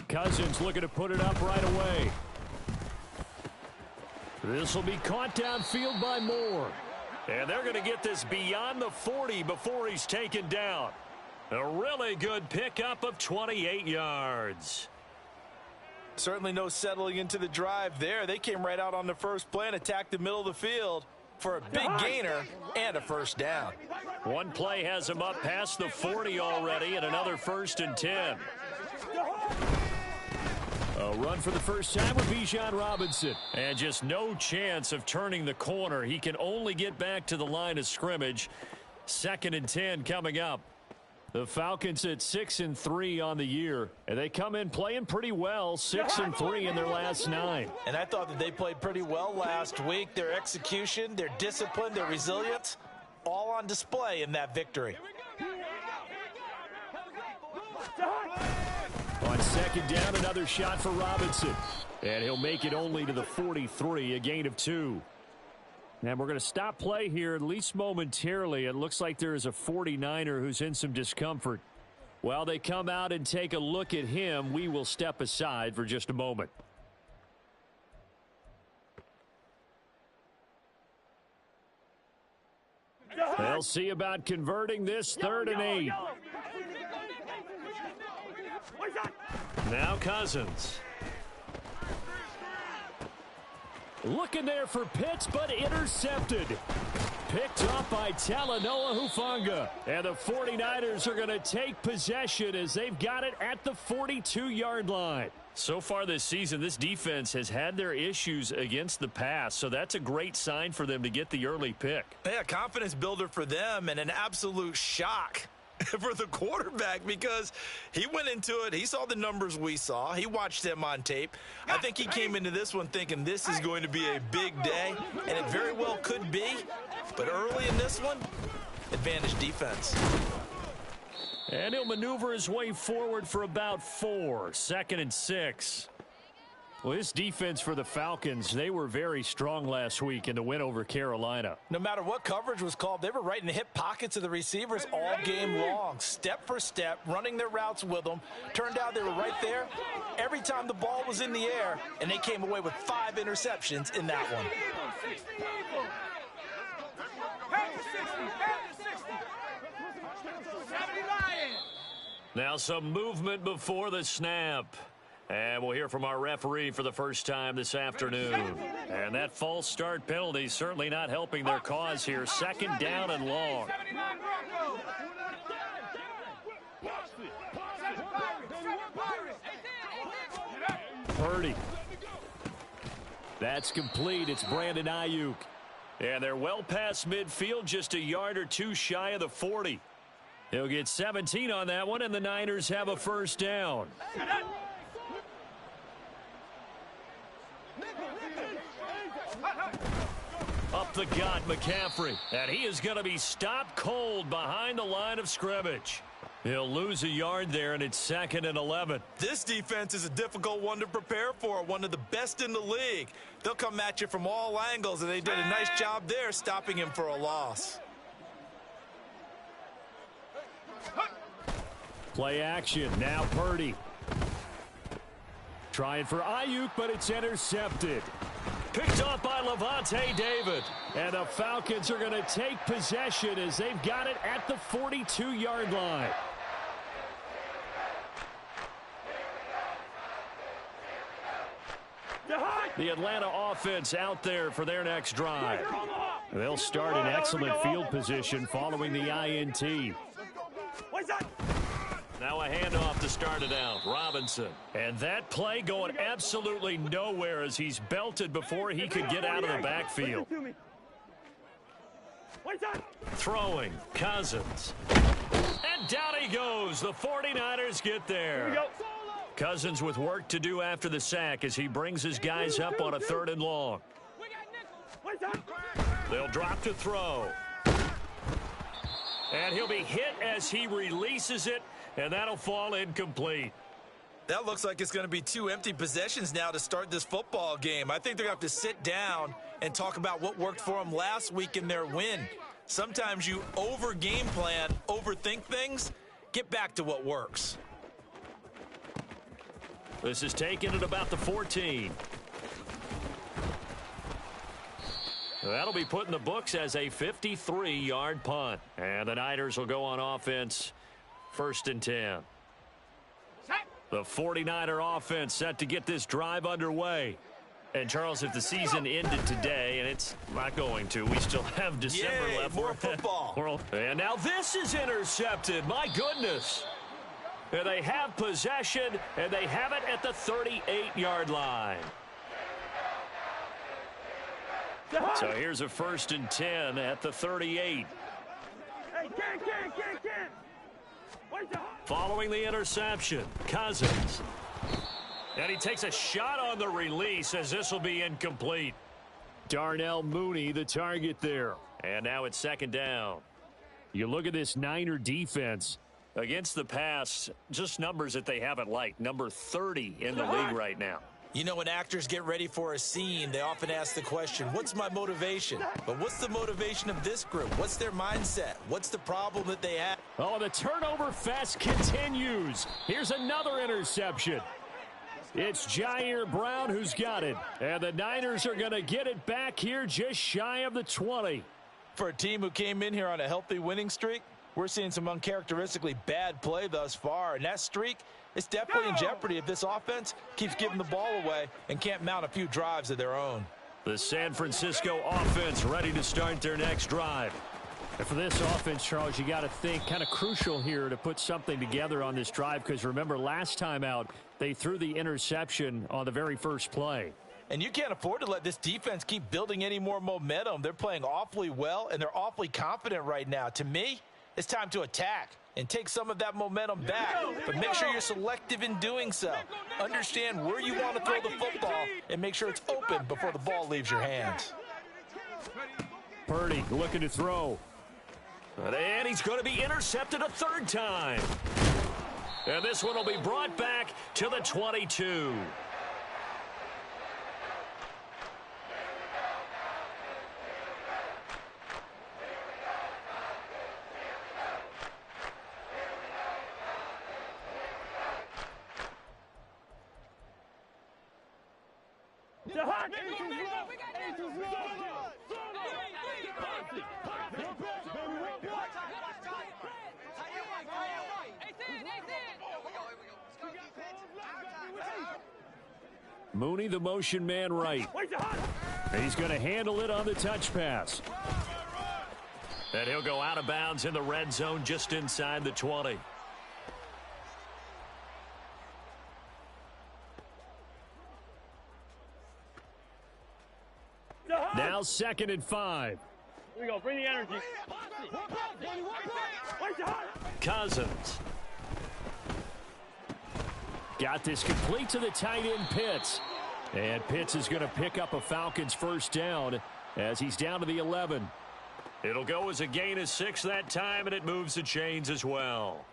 Cousins looking to put it up right away. This will be caught downfield by Moore. And they're going to get this beyond the 40 before he's taken down. A really good pickup of 28 yards. Certainly no settling into the drive there. They came right out on the first play and attacked the middle of the field for a big gainer and a first down. One play has him up past the 40 already, and another 1st and 10. A run for the first time with Bijan Robinson. And just no chance of turning the corner. He can only get back to the line of scrimmage. 2nd and 10 coming up. The Falcons at 6-3 on the year. And they come in playing pretty well. 6-3 in their last 9. And I thought that they played pretty well last week. Their execution, their discipline, their resilience, all on display in that victory. On 2nd down, another shot for Robinson. And he'll make it only to the 43, a gain of 2. And we're going to stop play here, at least momentarily. It looks like there is a 49er who's in some discomfort. While they come out and take a look at him, we will step aside for just a moment. They'll see about converting this 3rd and 8. Now Cousins. Looking there for Pitts, but intercepted. Picked up by Talanoa Hufanga. And the 49ers are going to take possession as they've got it at the 42-yard line. So far this season, this defense has had their issues against the pass, so that's a great sign for them to get the early pick. Yeah, confidence builder for them and an absolute shock for the quarterback because he went into it. He saw the numbers we saw. He watched them on tape. I think he came into this one thinking this is going to be a big day, and it very well could be. But early in this one, advantage defense. And he'll maneuver his way forward for about 4. 2nd and 6. Well, this defense for the Falcons, they were very strong last week in the win over Carolina. No matter what coverage was called, they were right in the hip pockets of the receivers all game long. Step for step, running their routes with them. Turned out they were right there every time the ball was in the air, and they came away with 5 interceptions in that one. Now some movement before the snap. And we'll hear from our referee for the first time this afternoon. And that false start penalty certainly not helping their cause here. 2nd down and long. Purdy. That's complete. It's Brandon Ayuk. And they're well past midfield, just a yard or 2 shy of the 40. He'll get 17 on that one, and the Niners have a first down. Up the gut, McCaffrey. And he is going to be stopped cold behind the line of scrimmage. He'll lose a yard there, and it's 2nd and 11. This defense is a difficult one to prepare for, one of the best in the league. They'll come at you from all angles, and they did a nice job there stopping him for a loss. Play action. Now Purdy. Trying for Ayuk, but it's intercepted. Picked up by Levante David. And the Falcons are going to take possession as they've got it at the 42-yard line. The Atlanta offense out there for their next drive. They'll start in excellent field position following the INT. Now a handoff to start it out. Robinson. And that play going absolutely nowhere as he's belted before he could get out of the backfield. Throwing. Cousins. And down he goes. The 49ers get there. Cousins with work to do after the sack as he brings his guys up on a 3rd and long. They'll drop to throw. And he'll be hit as he releases it, and that'll fall incomplete. That looks like it's going to be 2 empty possessions now to start this football game. I think they're going to have to sit down and talk about what worked for them last week in their win. Sometimes you over-game plan, overthink things, Get back to what works. This is taken at about the 14. That'll be put in the books as a 53-yard punt. And the Niners will go on offense, 1st and 10. The 49er offense set to get this drive underway. And, Charles, if the season ended today, and it's not going to, we still have December left. More football. And now this is intercepted. My goodness. And they have possession, and they have it at the 38-yard line. So here's a 1st and 10 at the 38. Following the interception, Cousins. And he takes a shot on the release as this will be incomplete. Darnell Mooney, the target there. And now it's 2nd down. You look at this Niner defense. Against the pass, just numbers that they haven't liked. Number 30 in the league right now. You know, when actors get ready for a scene, they often ask the question, what's my motivation? But what's the motivation of this group? What's their mindset? What's the problem that they have? Oh, the turnover fest continues. Here's another interception. It's Jair Brown who's got it. And the Niners are going to get it back here just shy of the 20. For a team who came in here on a healthy winning streak, we're seeing some uncharacteristically bad play thus far. And that streak is definitely in jeopardy if this offense keeps giving the ball away and can't mount a few drives of their own. The San Francisco offense ready to start their next drive. And for this offense, Charles, you got to think kind of crucial here to put something together on this drive, because remember last time out they threw the interception on the very first play. And you can't afford to let this defense keep building any more momentum. They're playing awfully well, and they're awfully confident right now. To me, it's time to attack and take some of that momentum back. But make sure you're selective in doing so. Understand where you want to throw the football and make sure it's open before the ball leaves your hands. Purdy looking to throw. And he's going to be intercepted a 3rd time. And this one will be brought back to the 22. Mooney, the motion man right. He's going to handle it on the touch pass. And he'll go out of bounds in the red zone just inside the 20. Now 2nd and 5. Here we go. Bring the energy. Cousins. Got this complete to the tight end Pitts. And Pitts is going to pick up a Falcons 1st down as he's down to the 11. It'll go as a gain of 6 that time, and it moves the chains as well.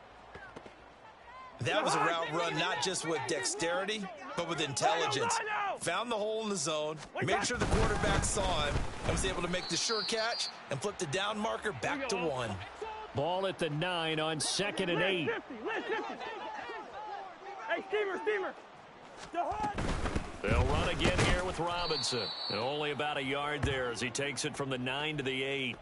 That was a route run not just with dexterity, but with intelligence. Found the hole in the zone, made sure the quarterback saw him, and was able to make the sure catch and flip the down marker back to 1. Ball at the 9 on 2nd and 8. Hey, steamer. They'll run again here with Robinson. And only about a yard there as he takes it from the 9 to the 8.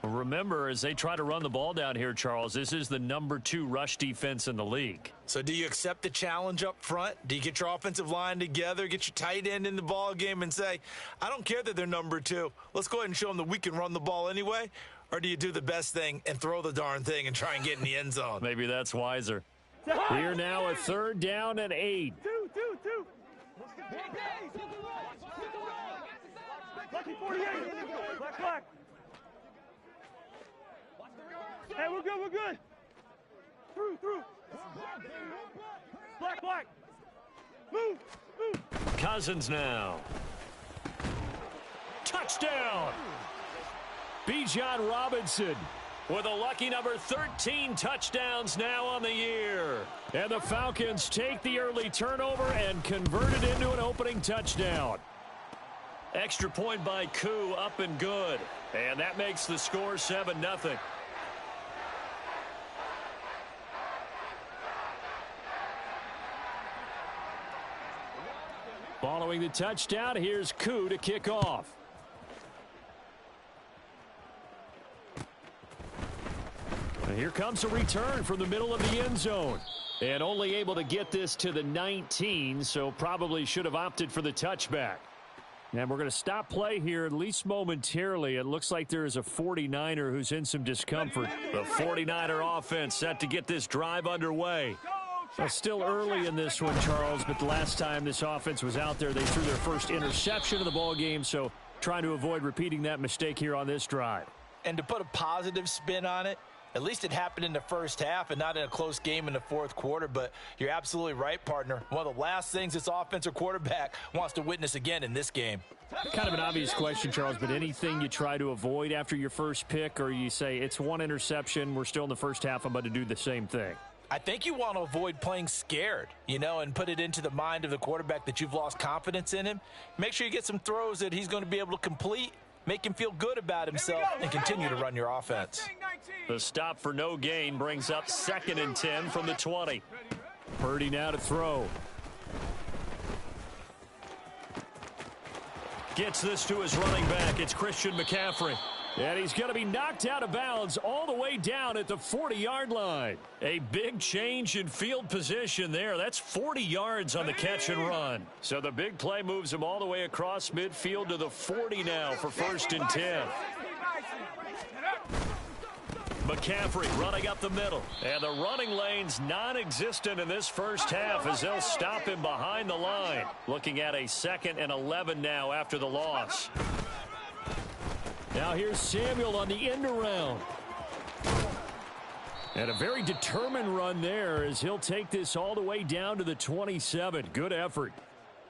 Remember, as they try to run the ball down here, Charles, this is the number 2 rush defense in the league. So do you accept the challenge up front? Do you get your offensive line together, get your tight end in the ball game and say, I don't care that they're number 2. Let's go ahead and show them that we can run the ball anyway? Or do you do the best thing and throw the darn thing and try and get in the end zone? Maybe that's wiser. Here now a 3rd down and 8. Two. Lucky 48. Black. Hey, we're good. Through. Black. Move. Cousins now. Touchdown. Bijan Robinson with a lucky number 13 touchdowns now on the year. And the Falcons take the early turnover and convert it into an opening touchdown. Extra point by Koo, up and good. And that makes the score 7-0. Throwing the touchdown, here's Koo to kick off. And here comes a return from the middle of the end zone. And only able to get this to the 19, so probably should have opted for the touchback. And we're going to stop play here, at least momentarily. It looks like there is a 49er who's in some discomfort. The 49er offense set to get this drive underway. Well, still early in this one, Charles, but the last time this offense was out there, they threw their first interception of the ball game, so trying to avoid repeating that mistake here on this drive. And to put a positive spin on it, at least it happened in the first half and not in a close game in the fourth quarter. But you're absolutely right, partner. One of the last things this offensive quarterback wants to witness again in this game. Kind of an obvious question, Charles, but anything you try to avoid after your first pick, or you say it's one interception, we're still in the first half, I'm about to do the same thing? I think you want to avoid playing scared, and put it into the mind of the quarterback that you've lost confidence in him. Make sure you get some throws that he's going to be able to complete, make him feel good about himself, and continue to run your offense. The stop for no gain brings up 2nd and 10 from the 20. Purdy now to throw. Gets this to his running back. It's Christian McCaffrey. And he's going to be knocked out of bounds all the way down at the 40-yard line. A big change in field position there. That's 40 yards on the catch and run. So the big play moves him all the way across midfield to the 40 now for 1st and 10. McCaffrey running up the middle. And the running lane's non-existent in this first half as they'll stop him behind the line. Looking at a 2nd and 11 now after the loss. Now here's Samuel on the end around. And a very determined run there as he'll take this all the way down to the 27. Good effort.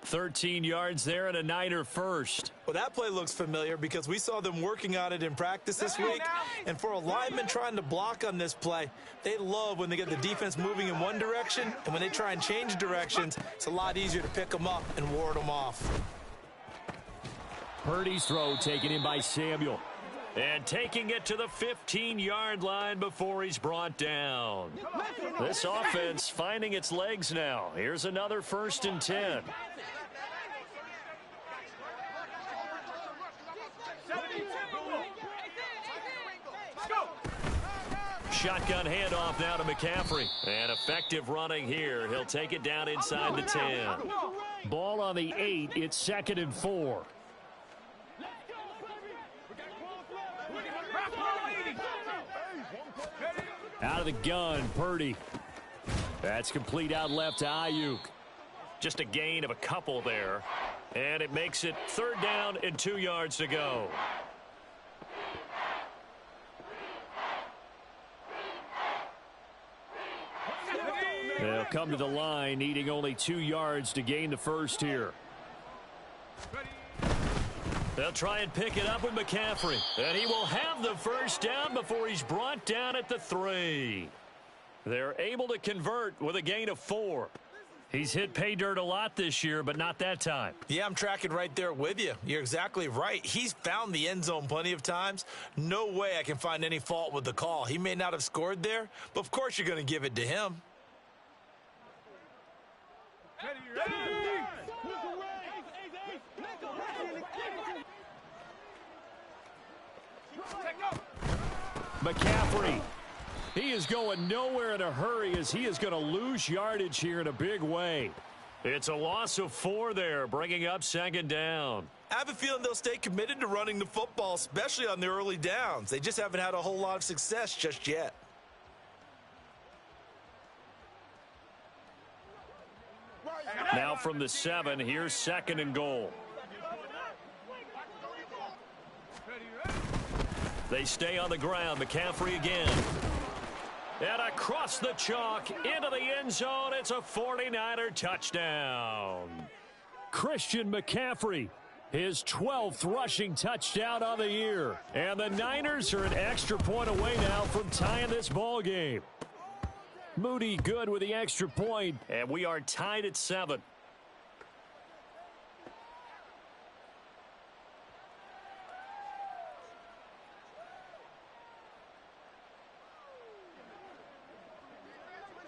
13 yards there and a Niner first. Well, that play looks familiar because we saw them working on it in practice this week. And for a lineman trying to block on this play, they love when they get the defense moving in one direction. And when they try and change directions, it's a lot easier to pick them up and ward them off. Purdy's throw taken in by Samuel. And taking it to the 15-yard line before he's brought down. This offense finding its legs now. Here's another 1st and 10. Shotgun handoff now to McCaffrey. And effective running here. He'll take it down inside the 10. Ball on the 8. It's 2nd and 4. Out of the gun, Purdy. That's complete out left to Ayuk. Just a gain of a couple there. And it makes it 3rd down and 2 yards to go. They'll come to the line, needing only 2 yards to gain the first here. They'll try and pick it up with McCaffrey. And he will have the first down before he's brought down at the 3. They're able to convert with a gain of 4. He's hit pay dirt a lot this year, but not that time. Yeah, I'm tracking right there with you. You're exactly right. He's found the end zone plenty of times. No way I can find any fault with the call. He may not have scored there, but of course you're going to give it to him. McCaffrey. He is going nowhere in a hurry as he is going to lose yardage here in a big way. It's a loss of 4 there, bringing up 2nd down. I have a feeling they'll stay committed to running the football, especially on the early downs. They just haven't had a whole lot of success just yet. Now from the 7, here's 2nd and goal. They stay on the ground. McCaffrey again. And across the chalk into the end zone. It's a 49er touchdown. Christian McCaffrey, his 12th rushing touchdown on the year. And the Niners are an extra point away now from tying this ball game. Moody good with the extra point, and we are tied at 7.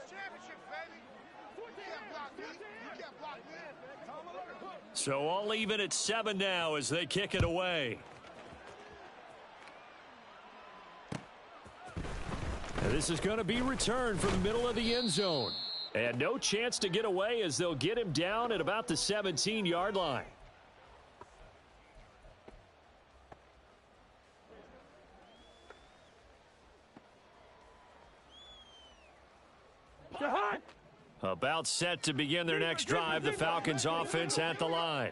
Championship, baby. You can't block me. You can't block me. So all even at 7 now as they kick it away. And this is going to be returned from the middle of the end zone. And no chance to get away as they'll get him down at about the 17-yard line. About set to begin their next drive, the Falcons offense at the line.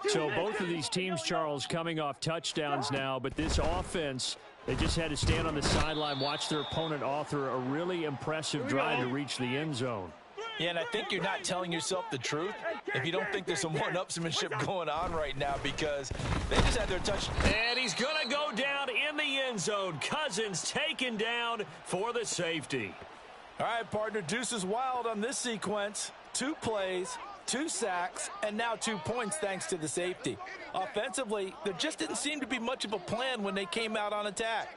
So both of these teams, Charles, coming off touchdowns now, but this offense, they just had to stand on the sideline, watch their opponent author a really impressive drive to reach the end zone. Yeah, and I think you're not telling yourself the truth if you don't think there's some one-upsmanship going on right now, because they just had their touchdown. And he's going to go down in the end zone. Cousins taken down for the safety. All right, partner, deuce is wild on this sequence. 2 plays, 2 sacks, and now 2 points thanks to the safety. Offensively, there just didn't seem to be much of a plan when they came out on attack.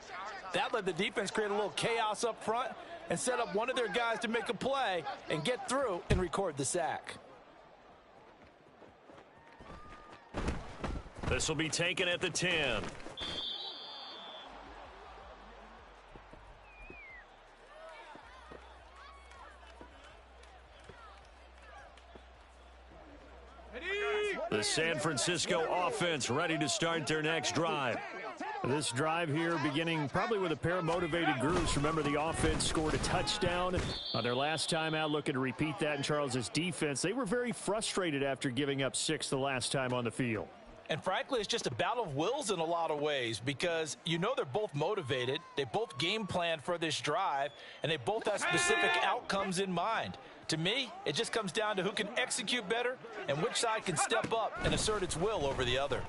That let the defense create a little chaos up front and set up one of their guys to make a play and get through and record the sack. This will be taken at the 10. The San Francisco offense ready to start their next drive. This drive here beginning probably with a pair of motivated groups. Remember, the offense scored a touchdown on their last time out, looking to repeat that in Charles's defense. They were very frustrated after giving up 6 the last time on the field. And frankly, it's just a battle of wills in a lot of ways, because you know they're both motivated, they both game plan for this drive, and they both have specific outcomes in mind. To me, it just comes down to who can execute better and which side can step up and assert its will over the other.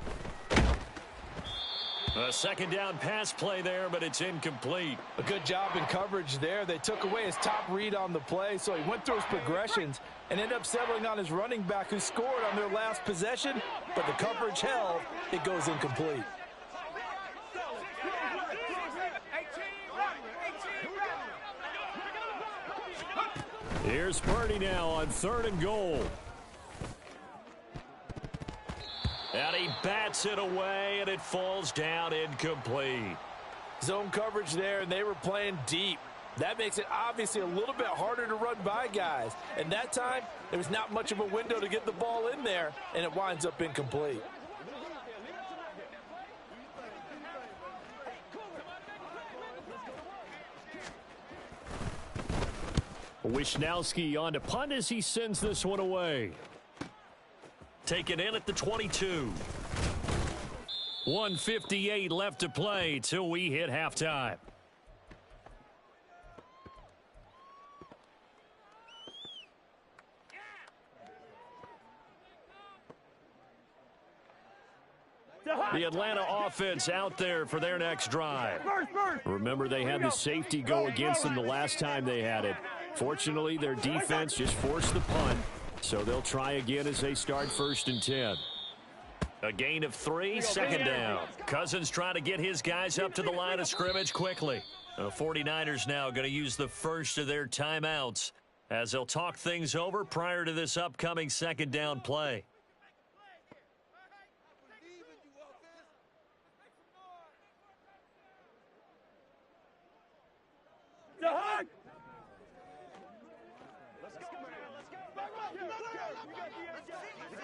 A second down pass play there, but it's incomplete. A good job in coverage there. They took away his top read on the play, so he went through his progressions and ended up settling on his running back, who scored on their last possession, but the coverage held. It goes incomplete. Here's Purdy now on 3rd and goal. And he bats it away, and it falls down incomplete. Zone coverage there, and they were playing deep. That makes it obviously a little bit harder to run by guys. And that time, there was not much of a window to get the ball in there, and it winds up incomplete. Wisnowski on to punt as he sends this one away. Taken in at the 22. 1:58 left to play till we hit halftime. The Atlanta offense out there for their next drive. Remember, they had the safety go against them the last time they had it. Fortunately, their defense just forced the punt, so they'll try again as they start 1st and 10. A gain of 3, second down. Cousins trying to get his guys up to the line of scrimmage quickly. The 49ers now going to use the first of their timeouts as they'll talk things over prior to this upcoming second down play.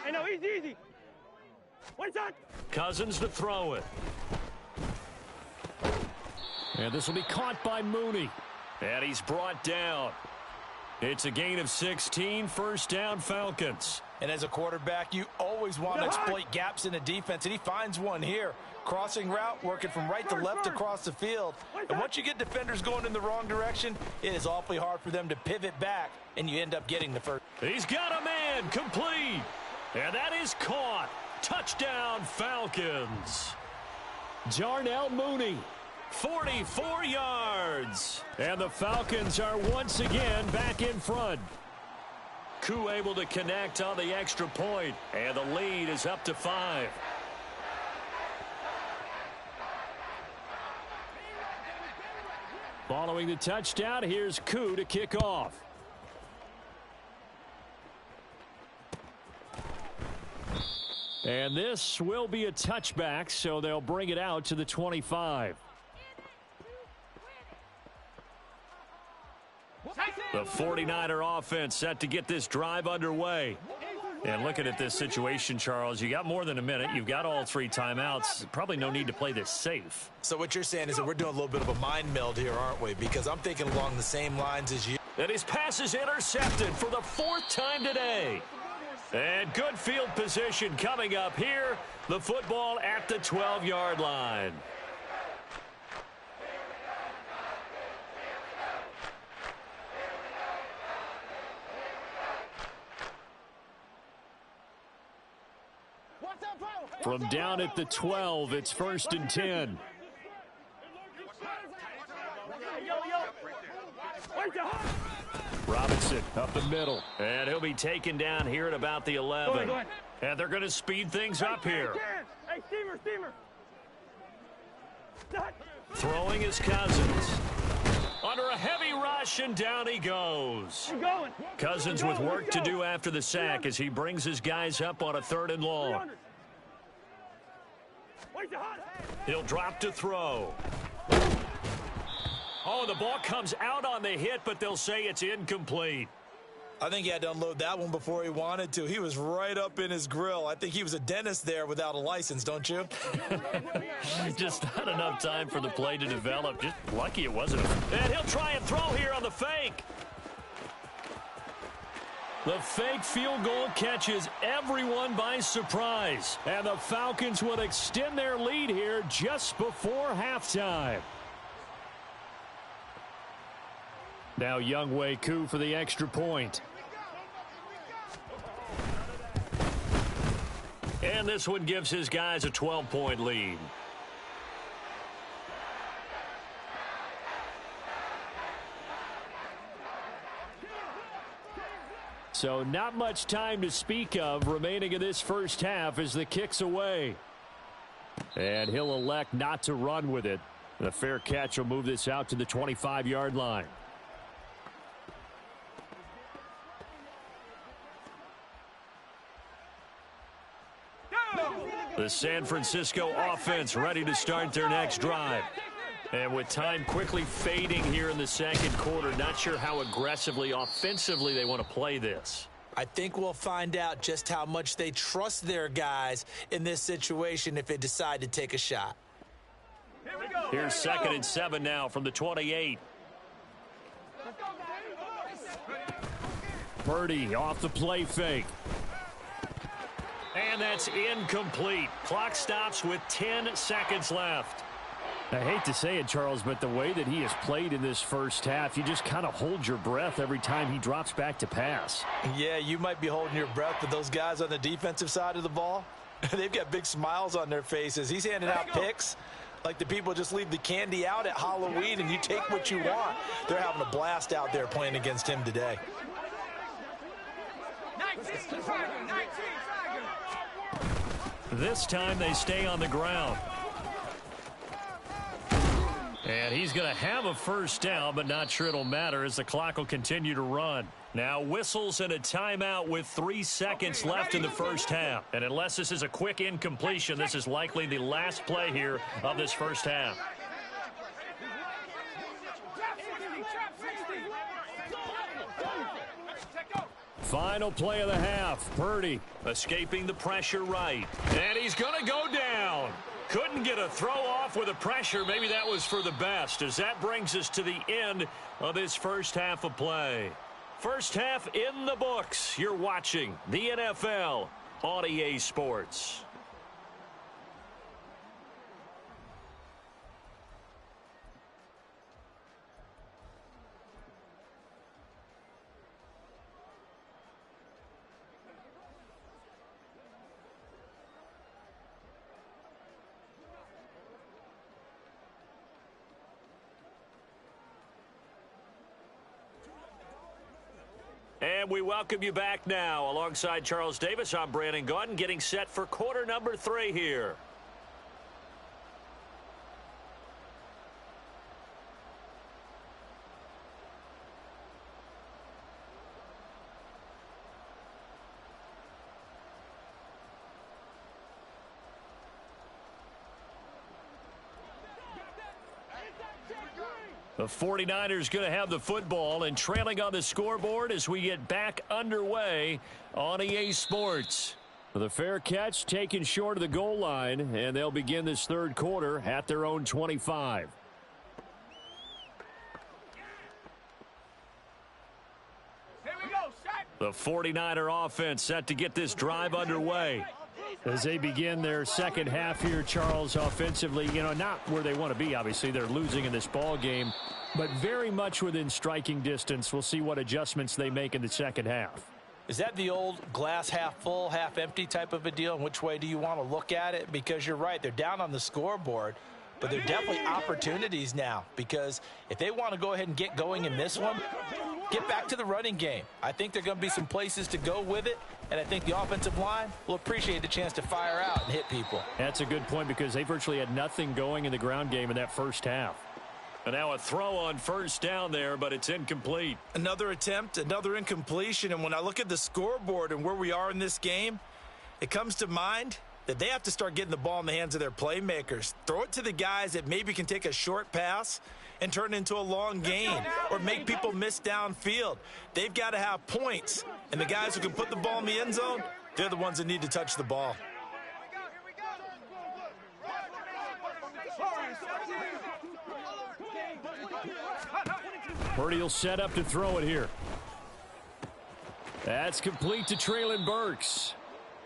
I know, easy. One shot. Cousins to throw it. And this will be caught by Mooney. And he's brought down. It's a gain of 16, first down Falcons. And as a quarterback, you always want to exploit gaps in the defense, and he finds one here. Crossing route, working from right to left across the field. And once you get defenders going in the wrong direction, it is awfully hard for them to pivot back, and you end up getting the first. He's got a man, complete. And that is caught. Touchdown Falcons. Jarnell Mooney, 44 yards. And the Falcons are once again back in front. Koo able to connect on the extra point, and the lead is up to 5. Following the touchdown, here's Koo to kick off. And this will be a touchback, so they'll bring it out to the 25. The 49er offense set to get this drive underway. And looking at this situation, Charles, you got more than a minute. You've got all 3 timeouts. Probably no need to play this safe. So what you're saying is that we're doing a little bit of a mind meld here, aren't we? Because I'm thinking along the same lines as you. And his pass is intercepted for the 4th time today. And good field position coming up here. The football at the 12-yard line. From down at the 12, it's 1st and 10. Robinson up the middle. And he'll be taken down here at about the 11. And they're going to speed things up here. Hey, steamer. Throwing his Cousins. Under a heavy rush, and down he goes. Cousins with work to do after the sack as he brings his guys up on a 3rd and long. He'll drop to throw. Oh, the ball comes out on the hit, but they'll say it's incomplete. I think he had to unload that one before he wanted to. He was right up in his grill. I think he was a dentist there without a license, don't you? Just not enough time for the play to develop. Just lucky it wasn't. And he'll try and throw here on the fake. The fake field goal catches everyone by surprise. And the Falcons will extend their lead here just before halftime. Now Younghoe Koo for the extra point. And this one gives his guys a 12-point lead. So not much time to speak of remaining in this first half as the kick's away. And he'll elect not to run with it. The fair catch will move this out to the 25-yard line. The San Francisco offense ready to start their next drive. And with time quickly fading here in the 2nd quarter, not sure how aggressively, offensively they want to play this. I think we'll find out just how much they trust their guys in this situation if they decide to take a shot. Here's 2nd and 7 now from the 28. Purdy off the play fake. And that's incomplete. Clock stops with 10 seconds left. I hate to say it, Charles, but the way that he has played in this first half, you just kind of hold your breath every time he drops back to pass. Yeah, you might be holding your breath, but those guys on the defensive side of the ball, they've got big smiles on their faces. He's handing out picks like the people just leave the candy out at Halloween and you take what you want. They're having a blast out there playing against him today. 19. This time they stay on the ground. And he's going to have a first down, but not sure it'll matter as the clock will continue to run. Now whistles and a timeout with 3 seconds left in the first half. And unless this is a quick incompletion, this is likely the last play here of this first half. Final play of the half. Purdy escaping the pressure right. And he's going to go down. Couldn't get a throw off with the pressure. Maybe that was for the best, as that brings us to the end of this first half of play. First half in the books. You're watching the NFL on EA Sports. And we welcome you back now. Alongside Charles Davis, I'm Brandon Gaudin, getting set for quarter number 3 here. The 49ers going to have the football and trailing on the scoreboard as we get back underway on EA Sports. The fair catch taken short of the goal line, and they'll begin this third quarter at their own 25. The 49er offense set to get this drive underway. As they begin their second half here, Charles, offensively, not where they want to be, obviously. They're losing in this ball game, but very much within striking distance. We'll see what adjustments they make in the second half. Is that the old glass half full, half empty type of a deal? And which way do you want to look at it? Because you're right, they're down on the scoreboard, but they're definitely opportunities now. Because if they want to go ahead and get going in this one, get back to the running game. I think there are going to be some places to go with it, and I think the offensive line will appreciate the chance to fire out and hit people. That's a good point because they virtually had nothing going in the ground game in that first half. And now a throw on first down there, but it's incomplete. Another attempt, another incompletion, and when I look at the scoreboard and where we are in this game, it comes to mind that they have to start getting the ball in the hands of their playmakers. Throw it to the guys that maybe can take a short pass and turn it into a long gain or make people miss downfield. They've got to have points, and the guys who can put the ball in the end zone, they're the ones that need to touch the ball. Purdy will set up to throw it here. That's complete to Treylon Burks.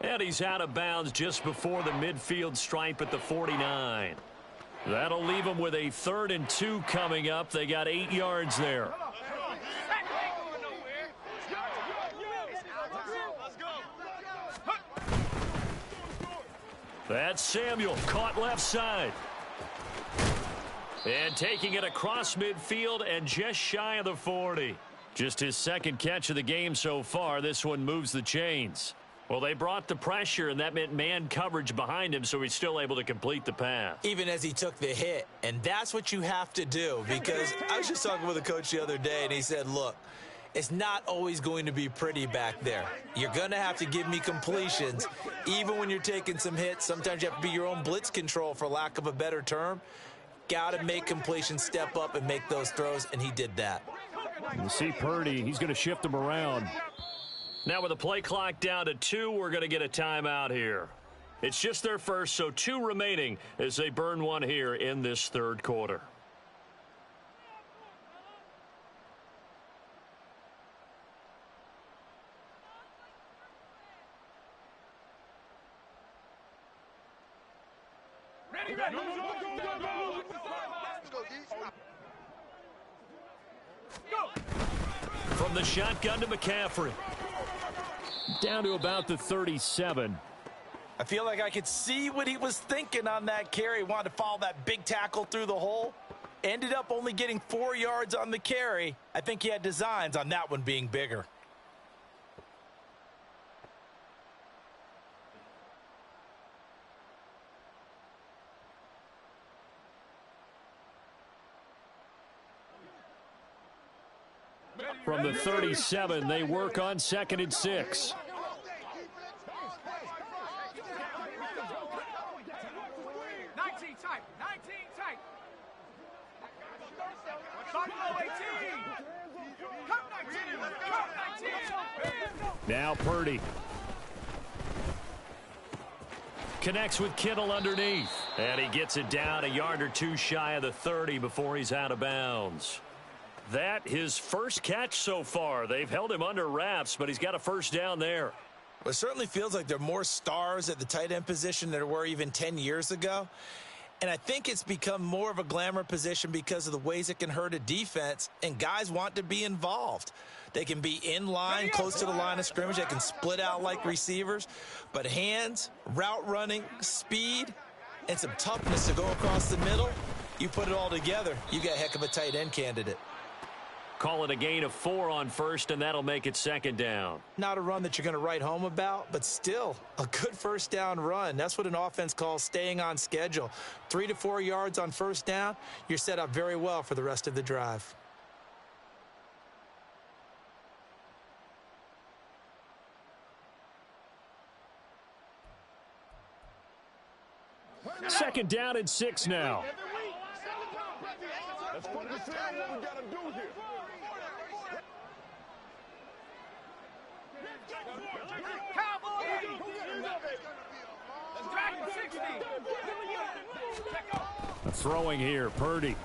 And he's out of bounds just before the midfield stripe at the 49. That'll leave them with a 3rd and 2 coming up. They got 8 yards there. That's Samuel, caught left side. And taking it across midfield and just shy of the 40. Just his second catch of the game so far. This one moves the chains. Well, they brought the pressure, and that meant man coverage behind him, so he's still able to complete the pass. Even as he took the hit, and that's what you have to do, because I was just talking with a coach the other day, and he said, look, it's not always going to be pretty back there. You're going to have to give me completions, even when you're taking some hits. Sometimes you have to be your own blitz control, for lack of a better term. Got to make completions, step up, and make those throws, and he did that. You see Purdy, he's going to shift them around. Now with the play clock down to 2, we're going to get a timeout here. It's just their first, so 2 remaining as they burn one here in this third quarter. From the shotgun to McCaffrey. Down to about the 37. I feel like I could see what he was thinking on that carry. He wanted to follow that big tackle through the hole. Ended up only getting 4 yards on the carry. I think he had designs on that one being bigger. From the 37, they work on 2nd and 6. Now Purdy. Connects with Kittle underneath. And he gets it down a yard or 2 shy of the 30 before he's out of bounds. That his first catch so far. They've held him under wraps, but he's got a first down there. Well, it certainly feels like there are more stars at the tight end position than there were even 10 years ago. And I think it's become more of a glamour position because of the ways it can hurt a defense, and guys want to be involved. They can be in line, close to the line of scrimmage. They can split out like receivers. But hands, route running, speed, and some toughness to go across the middle, you put it all together, you got a heck of a tight end candidate. Call it a gain of 4 on first, and that'll make it 2nd down. Not a run that you're going to write home about, but still a good first down run. That's what an offense calls staying on schedule. 3 to 4 yards on first down, you're set up very well for the rest of the drive. Second down and 6 now. Throwing here, Purdy.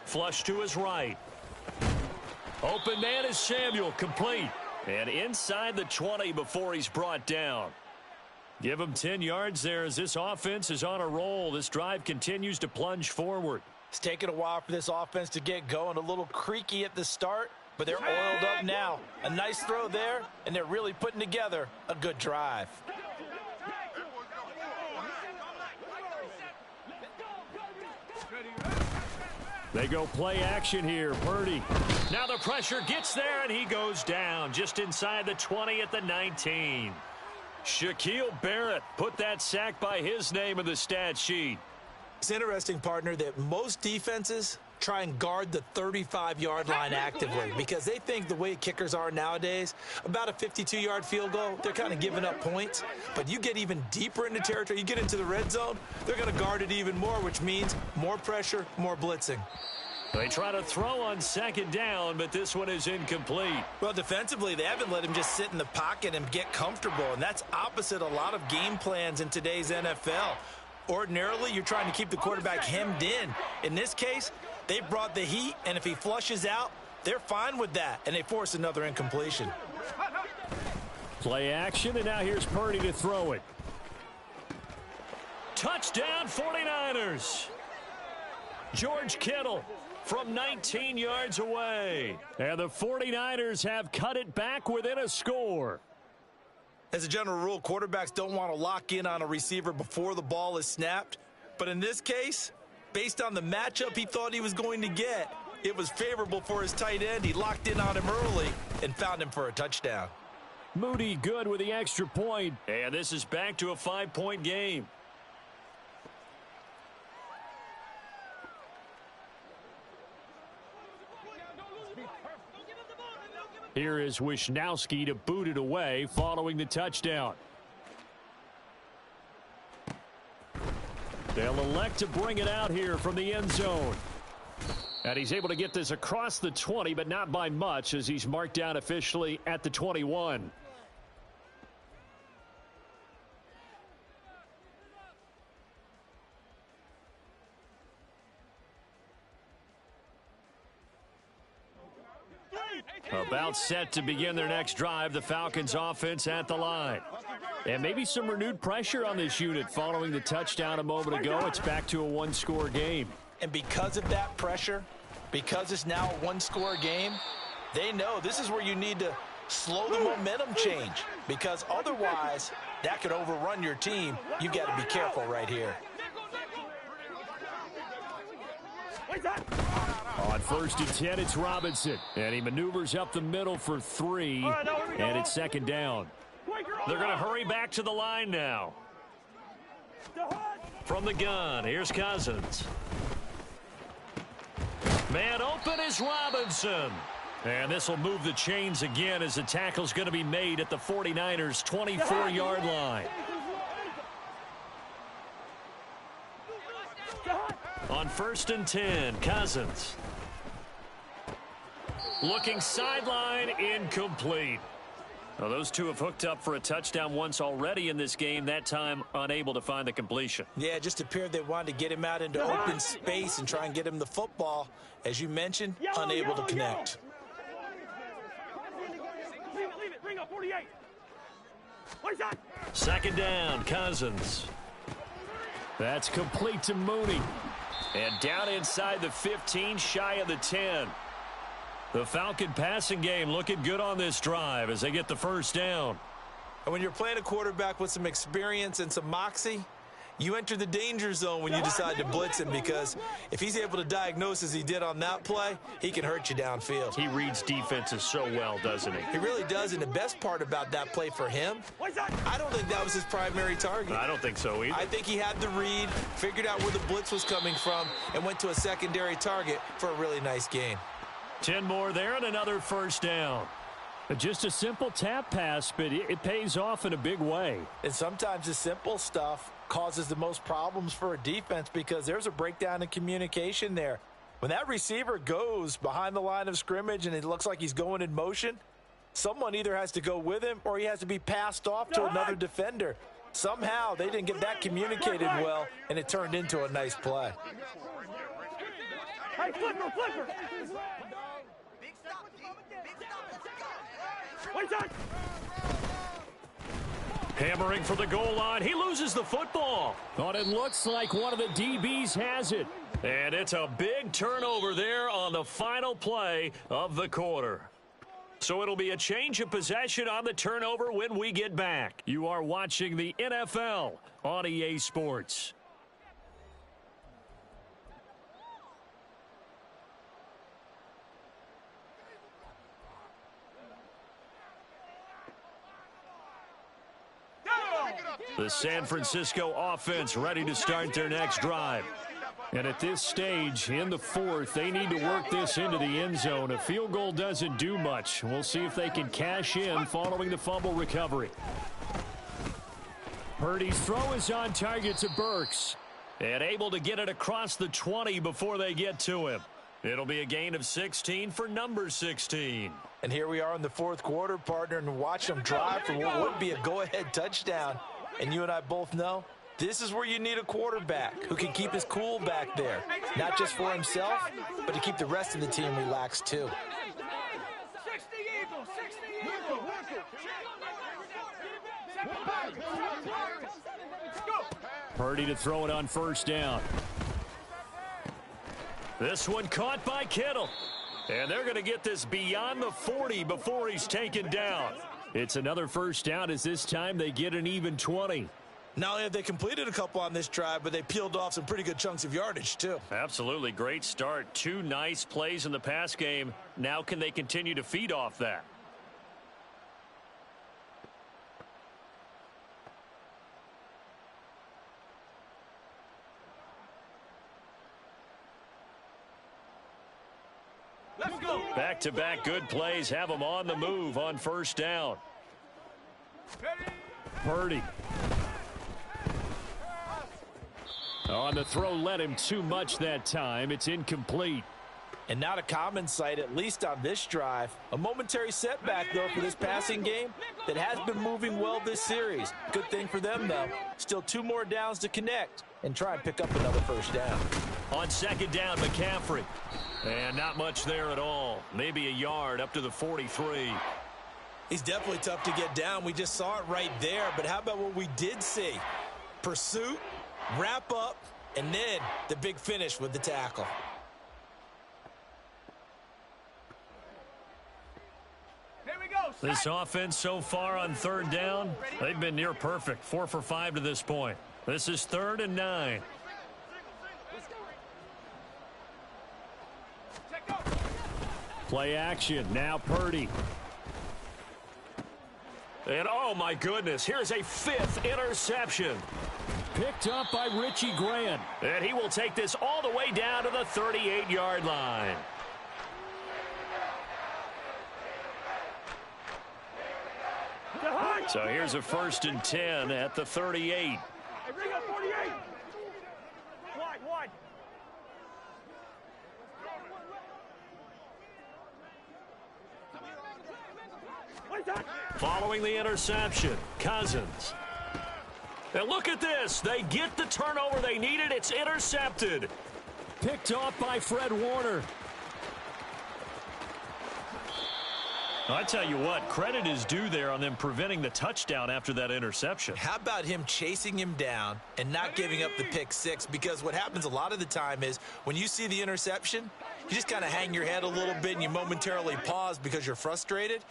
Flush to his right. Open man is Samuel, complete. And inside the 20 before he's brought down. Give him 10 yards there as this offense is on a roll. This drive continues to plunge forward. It's taken a while for this offense to get going. A little creaky at the start, but they're oiled up now. A nice throw there, and they're really putting together a good drive. They go play action here. Purdy. Now the pressure gets there, and he goes down just inside the 20 at the 19. Shaquille Barrett put that sack by his name in the stat sheet. It's interesting, partner, that most defenses try and guard the 35-yard line actively because they think the way kickers are nowadays, about a 52-yard field goal, they're kind of giving up points. But you get even deeper into territory, you get into the red zone, they're going to guard it even more, which means more pressure, more blitzing. They try to throw on second down, but this one is incomplete. Well, defensively, they haven't let him just sit in the pocket and get comfortable, and that's opposite a lot of game plans in today's NFL. Ordinarily, you're trying to keep the quarterback hemmed in. In this case, they brought the heat, and if he flushes out, they're fine with that, and they force another incompletion. Play action, and now here's Purdy to throw it. Touchdown, 49ers. George Kittle from 19 yards away. And the 49ers have cut it back within a score. As a general rule, quarterbacks don't want to lock in on a receiver before the ball is snapped. But in this case, based on the matchup he thought he was going to get, it was favorable for his tight end. He locked in on him early and found him for a touchdown. Moody good with the extra point. And this is back to a 5-point game. Here is Wishnowski to boot it away following the touchdown. They'll elect to bring it out here from the end zone. And he's able to get this across the 20, but not by much as he's marked down officially at the 21. About set to begin their next drive, the Falcons offense at the line. And maybe some renewed pressure on this unit following the touchdown a moment ago. It's back to a one-score game. And because of that pressure, because it's now a one-score game, they know this is where you need to slow the momentum change because otherwise that could overrun your team. You've got to be careful right here. On 1st and 10, it's Robinson. And he maneuvers up the middle for 3. And it's second down. They're going to hurry back to the line now. From the gun, here's Cousins. Man open is Robinson. And this will move the chains again as the tackle's going to be made at the 49ers' 24-yard line. On 1st and 10, Cousins. Looking sideline, incomplete. Well, those two have hooked up for a touchdown once already in this game, that time unable to find the completion. Yeah, it just appeared they wanted to get him out into open space and try and get him the football. As you mentioned, unable to connect. Leave it. Bring up 48. Second down, Cousins. That's complete to Mooney. And down inside the 15, shy of the 10. The Falcon passing game looking good on this drive as they get the first down. And when you're playing a quarterback with some experience and some moxie, you enter the danger zone when you decide to blitz him because if he's able to diagnose as he did on that play, he can hurt you downfield. He reads defenses so well, doesn't he? He really does, and the best part about that play for him, I don't think that was his primary target. I don't think so either. I think he had the read, figured out where the blitz was coming from, and went to a secondary target for a really nice gain. 10 more there and another first down. Just a simple tap pass, but it pays off in a big way. And sometimes the simple stuff causes the most problems for a defense because there's a breakdown in communication there. When that receiver goes behind the line of scrimmage and it looks like he's going in motion, someone either has to go with him or he has to be passed off to another defender. Somehow they didn't get that communicated well, and it turned into a nice play. Hey, flipper, flipper. Wait, time. Hammering for the goal line. He loses the football. But it looks like one of the DBs has it. And it's a big turnover there on the final play of the quarter. So it'll be a change of possession on the turnover when we get back. You are watching the NFL on EA Sports. The San Francisco offense ready to start their next drive. And at this stage, in the fourth, they need to work this into the end zone. A field goal doesn't do much. We'll see if they can cash in following the fumble recovery. Purdy's throw is on target to Burks. And able to get it across the 20 before they get to him. It'll be a gain of 16 for number 16. And here we are in the fourth quarter, partner, and watch them drive for what would be a go-ahead touchdown. And you and I both know this is where you need a quarterback who can keep his cool back there, not just for himself, but to keep the rest of the team relaxed too. 60 Eagles, 60 Eagles. Purdy to throw it on first down. This one caught by Kittle. And they're going to get this beyond the 40 before he's taken down. It's another first down as this time they get an even 20. Not only have they completed a couple on this drive, but they peeled off some pretty good chunks of yardage too. Absolutely. Great start. 2 nice plays in the pass game. Now can they continue to feed off that? Let's go. Back-to-back good plays have them on the move on first down. Purdy. On the throw, led him too much that time. It's incomplete. And not a common sight, at least on this drive. A momentary setback, though, for this passing game that has been moving well this series. Good thing for them, though. Still 2 more downs to connect and try and pick up another first down. On second down, McCaffrey. And not much there at all. Maybe a yard up to the 43. He's definitely tough to get down. We just saw it right there. But how about what we did see? Pursuit, wrap up, and then the big finish with the tackle. Here we go. This offense so far on third down, they've been near perfect. 4 for 5 to this point. This is 3rd and 9. Play action. Now Purdy. And oh my goodness, here's a 5th interception. Picked up by Richie Grant. And he will take this all the way down to the 38-yard line. So here's a 1st and 10 at the 38. Hey, bring up 48. Wide. Following the interception, Cousins. And look at this. They get the turnover they needed. It's intercepted. Picked off by Fred Warner. I tell you what, credit is due there on them preventing the touchdown after that interception. How about him chasing him down and not giving up the pick 6? Because what happens a lot of the time is when you see the interception, you just kind of hang your head a little bit and you momentarily pause because you're frustrated.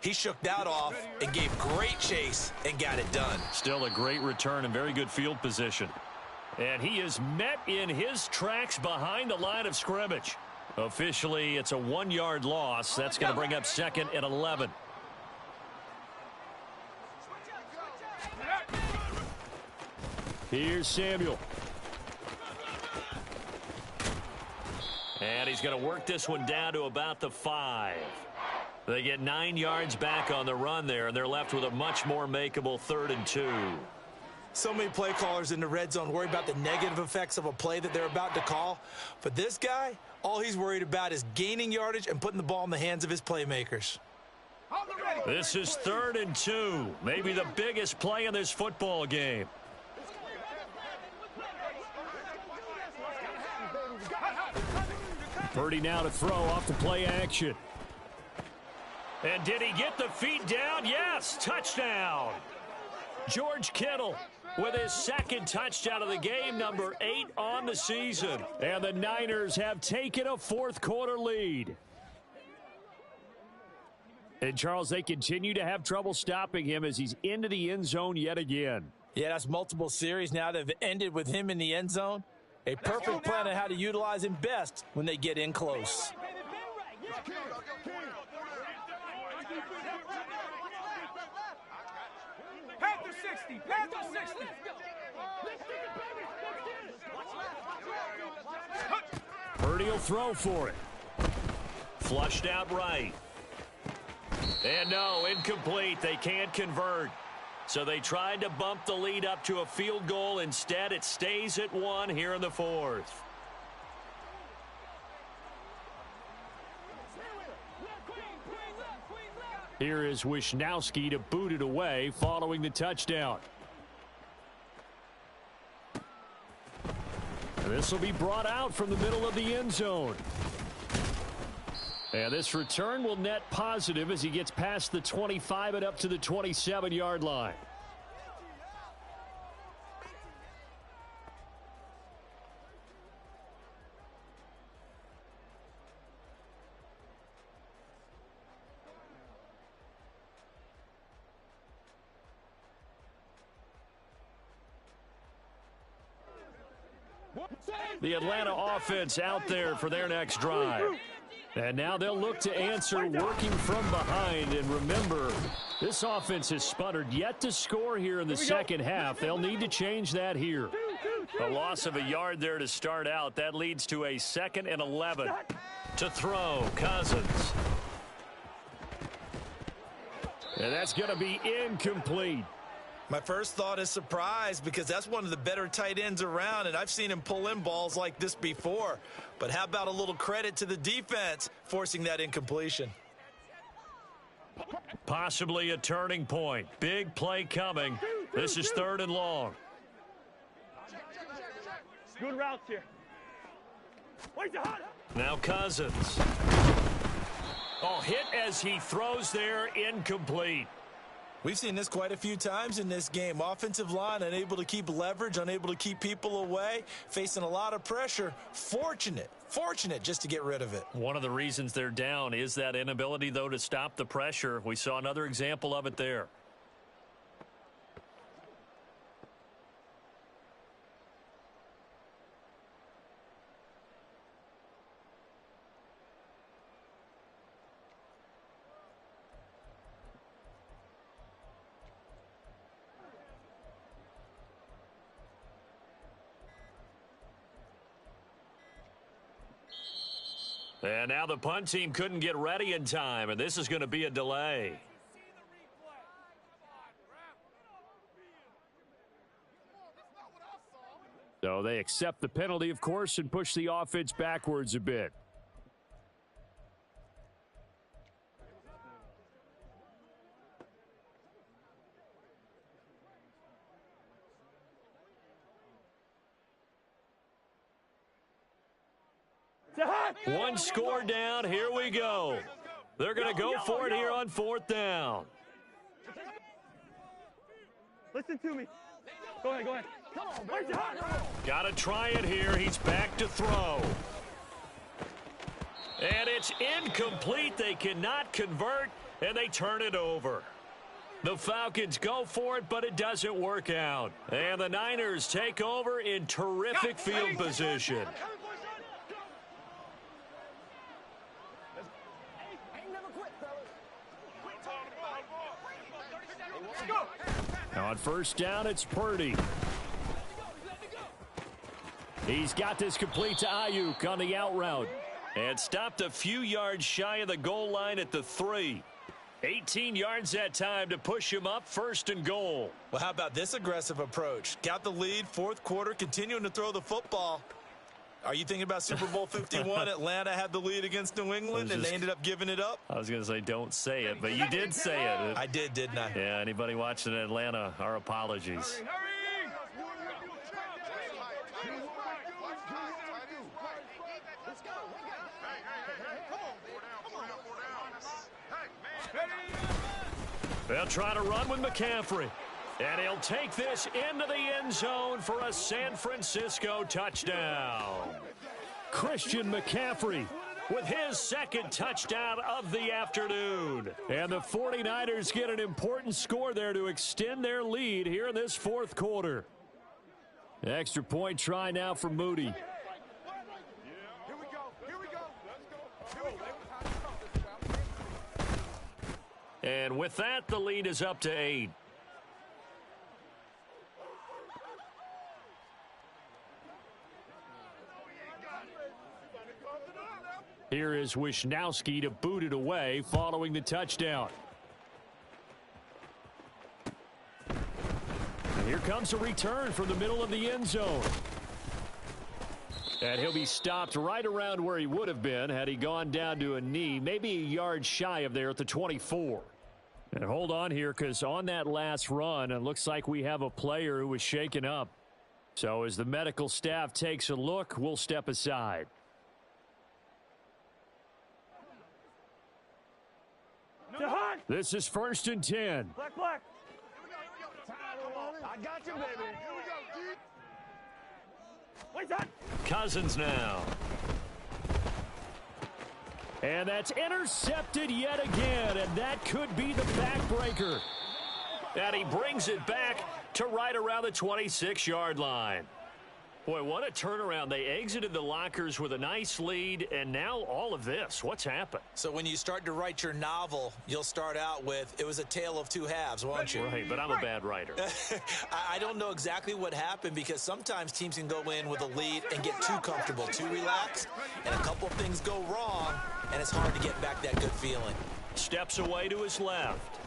He shook that off and gave great chase and got it done. Still a great return and very good field position. And he is met in his tracks behind the line of scrimmage. Officially, it's a 1-yard loss. That's going to bring up 2nd and 11. Here's Samuel. And he's going to work this one down to about the 5. They get 9 yards back on the run there, and they're left with a much more makeable 3rd and 2. So many play callers in the red zone worry about the negative effects of a play that they're about to call. But this guy All he's worried about is gaining yardage and putting the ball in the hands of his playmakers. This is 3rd and 2. Maybe the biggest play in this football game. Purdy now to throw off the play action. And did he get the feet down? Yes, touchdown. George Kittle with his 2nd touchdown of the game, number 8 on the season. And the Niners have taken a 4th quarter lead. And, Charles, they continue to have trouble stopping him as he's into the end zone yet again. Yeah, that's multiple series now that have ended with him in the end zone. A perfect plan on how to utilize him best when they get in close. Panther 60, Panther 60. Purdy will throw for it. Flushed out right. And no, incomplete. They can't convert. So they tried to bump the lead up to a field goal. Instead, it stays at 1 here in the 4th. Here is Wisnowski to boot it away following the touchdown. And this will be brought out from the middle of the end zone. And this return will net positive as he gets past the 25 and up to the 27-yard line. The Atlanta offense out there for their next drive. And now they'll look to answer working from behind. And remember, this offense has sputtered yet to score here in the second half. They'll need to change that here. A loss of a yard there to start out. That leads to a 2nd and 11. To throw, Cousins. And that's going to be incomplete. My first thought is surprise because that's one of the better tight ends around, and I've seen him pull in balls like this before. But how about a little credit to the defense forcing that incompletion? Possibly a turning point. Big play coming. This is 3rd and long. Good routes here. Now Cousins. Oh, hit as he throws there, incomplete. We've seen this quite a few times in this game. Offensive line unable to keep leverage, unable to keep people away, facing a lot of pressure. Fortunate just to get rid of it. One of the reasons they're down is that inability, though, to stop the pressure. We saw another example of it there. And now the punt team couldn't get ready in time, and this is going to be a delay. So they accept the penalty, of course, and push the offense backwards a bit. One score down. Here we go. They're going to go for it here on 4th down. Listen to me. Go ahead. Come on, got to try it here. He's back to throw. And it's incomplete. They cannot convert, and they turn it over. The Falcons go for it, but it doesn't work out. And the Niners take over in terrific field position. On 1st down, it's Purdy. He's got this complete to Ayuk on the out route. And stopped a few yards shy of the goal line at the 3. 18 yards that time to push him up 1st and goal. Well, how about this aggressive approach? Got the lead, 4th quarter, continuing to throw the football. Are you thinking about Super Bowl 51? Atlanta had the lead against New England, and they ended up giving it up? I was going to say don't say it, but you did say it. I did, didn't I? Yeah, anybody watching Atlanta, our apologies. They'll try to run with McCaffrey. And he'll take this into the end zone for a San Francisco touchdown. Christian McCaffrey with his second touchdown of the afternoon. And the 49ers get an important score there to extend their lead here in this fourth quarter. Extra point try now for Moody. And with that, the lead is up to 8. Here is Wisnowski to boot it away following the touchdown. And here comes a return from the middle of the end zone. And he'll be stopped right around where he would have been had he gone down to a knee, maybe a yard shy of there at the 24. And hold on here, because on that last run, it looks like we have a player who was shaken up. So as the medical staff takes a look, we'll step aside. This is 1st and 10. Black. I got you, baby. Wait, son. Cousins now. And that's intercepted yet again, and that could be the backbreaker. And he brings it back to right around the 26-yard line. Boy, what a turnaround. They exited the lockers with a nice lead, and now all of this. What's happened? So when you start to write your novel, you'll start out with, it was a tale of two halves, won't you? Right, but I'm a bad writer. I don't know exactly what happened, because sometimes teams can go in with a lead and get too comfortable, too relaxed, and a couple things go wrong, and it's hard to get back that good feeling. Steps away to his left.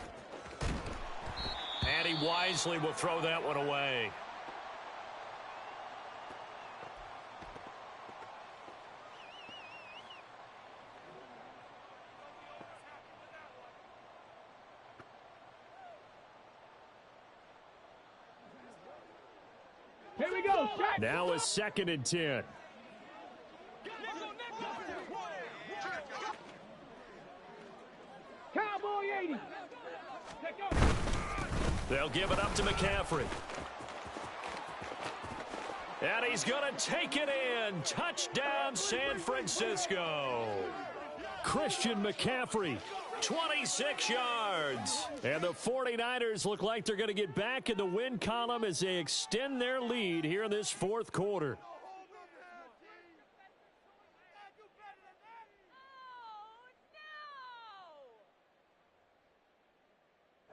And he wisely will throw that one away. Here we go. Now a 2nd and 10. Cowboy 80. They'll give it up to McCaffrey. And he's going to take it in. Touchdown, San Francisco. Christian McCaffrey, 26 yards. And the 49ers look like they're going to get back in the win column as they extend their lead here in this fourth quarter.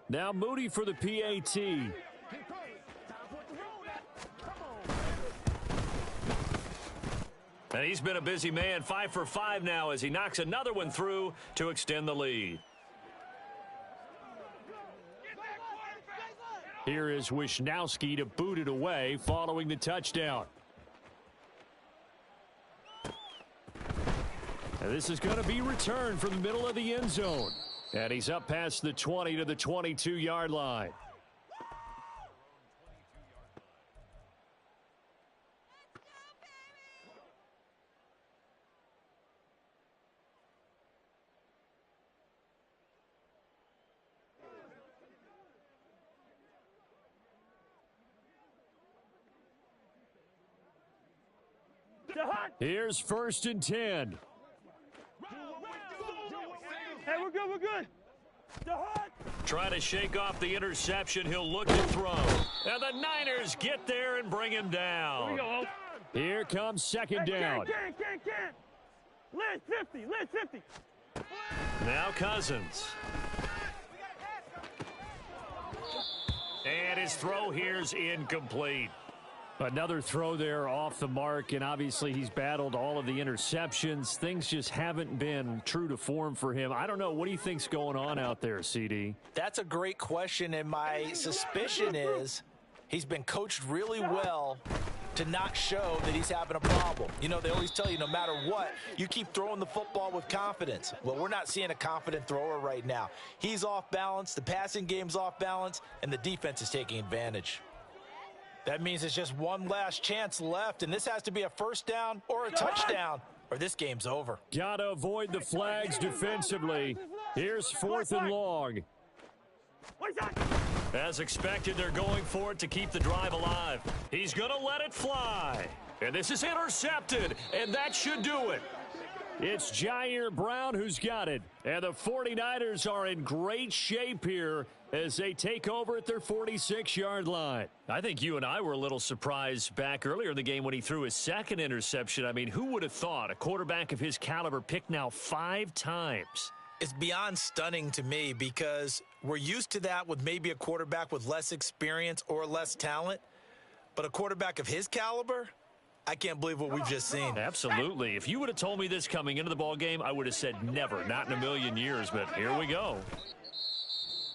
Now Moody for the PAT. And he's been a busy man, 5 for 5 now as he knocks another one through to extend the lead. Here is Wisnowski to boot it away following the touchdown. And this is going to be returned from the middle of the end zone. And he's up past the 20 to the 22-yard line. Here's 1st and 10. Hey, we're good. Trying to shake off the interception. He'll look to throw. And the Niners get there and bring him down. Here we go. Here comes 2nd down. Can't. Liz 50. Now Cousins. And his throw here's incomplete. Another throw there off the mark, and obviously he's battled all of the interceptions. Things just haven't been true to form for him. I don't know. What do you think's going on out there, CD? That's a great question, and my suspicion is he's been coached really well to not show that he's having a problem. You know, they always tell you no matter what, you keep throwing the football with confidence. Well, we're not seeing a confident thrower right now. He's off balance, the passing game's off balance, and the defense is taking advantage. That means it's just one last chance left, and this has to be a first down or a touchdown, or this game's over. Got to avoid the flags defensively. Here's 4th and long. As expected, they're going for it to keep the drive alive. He's going to let it fly. And this is intercepted, and that should do it. It's Jair Brown who's got it. And the 49ers are in great shape here as they take over at their 46-yard line. I think you and I were a little surprised back earlier in the game when he threw his second interception. I mean, who would have thought a quarterback of his caliber picked now 5 times? It's beyond stunning to me because we're used to that with maybe a quarterback with less experience or less talent. But a quarterback of his caliber, I can't believe what we've just seen. Absolutely. If you would have told me this coming into the ballgame, I would have said never, not in a million years. But here we go.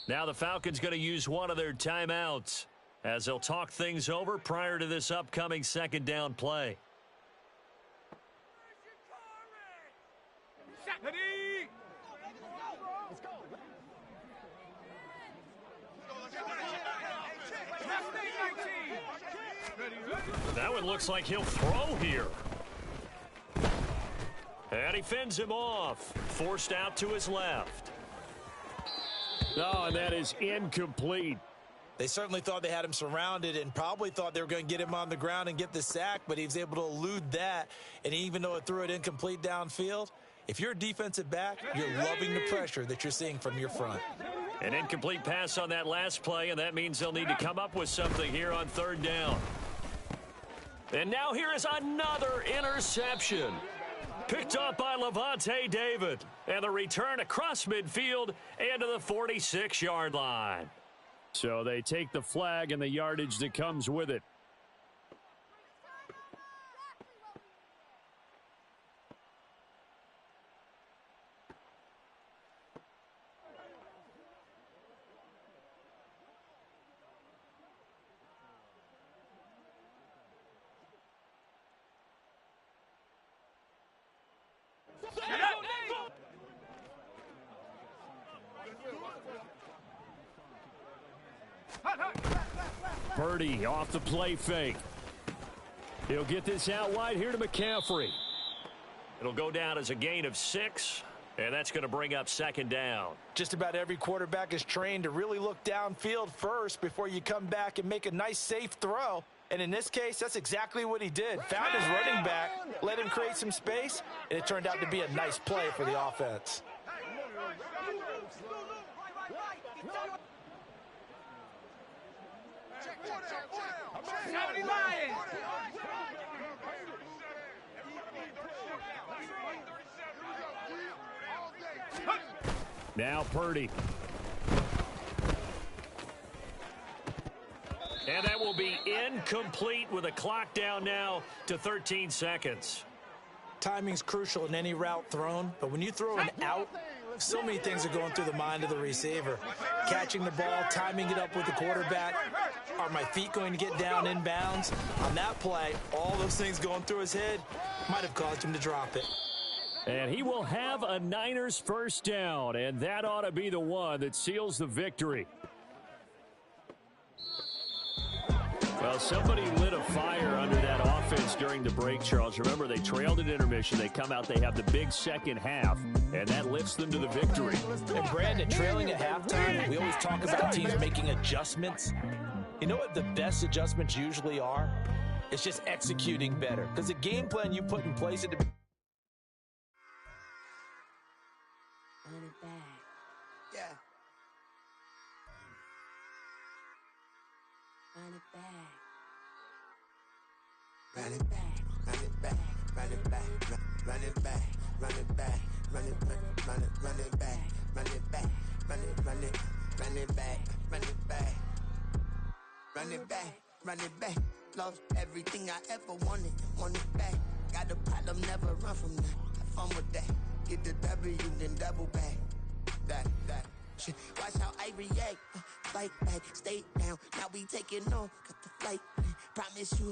Now the Falcons going to use one of their timeouts as they'll talk things over prior to this upcoming second down play. That one looks like he'll throw here. And he fends him off. Forced out to his left. Oh, and that is incomplete. They certainly thought they had him surrounded and probably thought they were going to get him on the ground and get the sack, but he was able to elude that. And even though it threw it incomplete downfield, if you're a defensive back, you're loving the pressure that you're seeing from your front. An incomplete pass on that last play, and that means they'll need to come up with something here on 3rd down. And now here is another interception. Picked up by Levante David. And the return across midfield and to the 46-yard line. So they take the flag and the yardage that comes with it. Purdy off the play fake. He'll get this out wide here to McCaffrey. It'll go down as a gain of 6, and that's going to bring up 2nd down. Just about every quarterback is trained to really look downfield first before you come back and make a nice, safe throw. And in this case, that's exactly what he did. Found his running back, let him create some space, and it turned out to be a nice play for the offense. Now Purdy. And that will be incomplete with a clock down now to 13 seconds. Timing's crucial in any route thrown, but when you throw an out, so many things are going through the mind of the receiver. Catching the ball, timing it up with the quarterback. Are my feet going to get down inbounds? On that play, all those things going through his head might have caused him to drop it. And he will have a Niners first down, and that ought to be the one that seals the victory. Well, somebody lit a fire under that offense during the break, Charles. Remember, they trailed at intermission. They come out, they have the big second half, and that lifts them to the victory. And Brandon, trailing at halftime, we always talk about teams making adjustments. You know what the best adjustments usually are? It's just executing better. Because the game plan you put in place at the Run it back, run it back, run it back, run it back, run it back, run it back, run it back, run it back, run it back, run it back, run it back. Lost everything I ever wanted it back. Got a problem, never run from that. Have fun with that. Get the W, then double back. That shit. Watch how I react. Fight back, stay down. Now we taking off. Got the flight. Promise you.